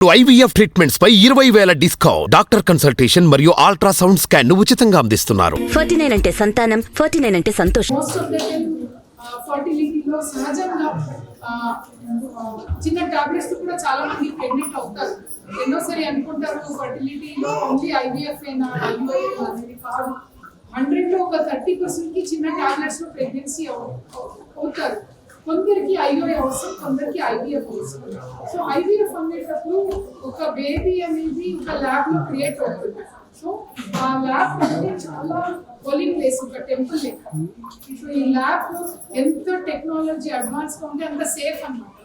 IVF treatments పై 20,000 discount. Doctor consultation మరియు ultrasound scan ను ఉచితంగా అందిస్తున్నారు. 49 అంటే సంతానం, 49 అంటే సంతోషం. మోస్ట్ ఆఫ్ ద టైం ఫర్టిలిటీలో సహజంగా చిన్న టాబ్లెట్స్ కూడా చాలా మంది ప్రెగ్నెంట్ అవుతారు. ఎన్నోసారి అనుకుంటారు ఫర్టిలిటీలో ఓన్లీ IVF అయినా IVF అనేది కాదు. 100లో ఒక 30% కి చిన్న టాబ్లెట్స్ లో ప్రెగ్నెన్సీ అవుతారు. కొందరికి IVF అవసరం, కొందరికి IVF అవసరం. సో IVF అనేటప్పుడు ఒక బేబీ అనేది ఒక ల్యాబ్ లో క్రియేట్ అవుతుంది. సో ఆ ల్యాబ్ అంటే చాలా హోలీ ప్లేస్, ఒక టెంపుల్ లెక్క. సో ఈ ల్యాబ్ ఎంత టెక్నాలజీ అడ్వాన్స్ గా ఉంటే అంత సేఫ్ అన్నమాట.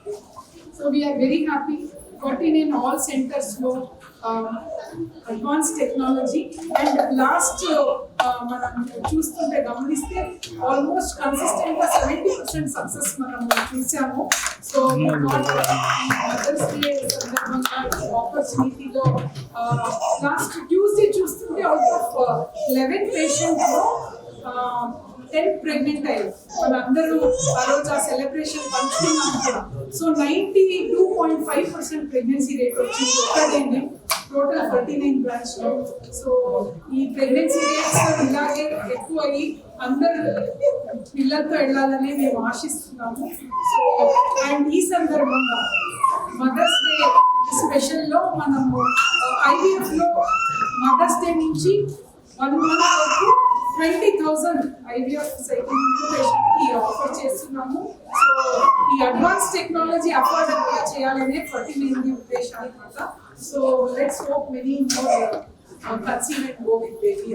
So we are very 49 all centres లో అడ్వాన్స్ టెక్నాలజీ. అండ్ లాస్ట్ మనం చూస్తుంటే గమనిస్తే ఆల్మోస్ట్ కన్సిస్టెంట్ గా 70% సక్సెస్ మనం చూసాము. సో మదర్స్ డే సందర్భంగా ఆపర్చునిటీలో లాస్ట్ ట్యూస్డే చూస్తుంటే అవుట్ ఆఫ్ 11 పేషెంట్స్ లో 10 ప్రెగ్నెంట్ అయ్యారు. మనందరూ ఆ రోజు ఆ సెలబ్రేషన్ పంచుకున్నాం కూడా. సో 92.5% ప్రెగ్నెన్సీ రేట్ వచ్చింది ఒకటేనే టోటల్ 39 బ్రాంచ్ లో. సో ఈ ప్రెగ్నెన్సీ రేట్స్ ఇలాగే ఎక్కువ అయ్యి అందరు పిల్లలతో వెళ్ళాలని మేము ఆశిస్తున్నాము. సో అండ్ ఈ సందర్భంగా మదర్స్ డే స్పెషల్ లో మనము IVF లో మదర్స్ డే నుంచి 1 month వరకు 20,000 IVF సైకిల్ కి ఆఫర్ చేస్తున్నాము. సో ఈ అడ్వాన్స్ టెక్నాలజీ అఫోర్డబుల్ గా చేయాలనే 49 ఉద్దేశం అన్నమాట. So let's hope many more conceive and go with baby.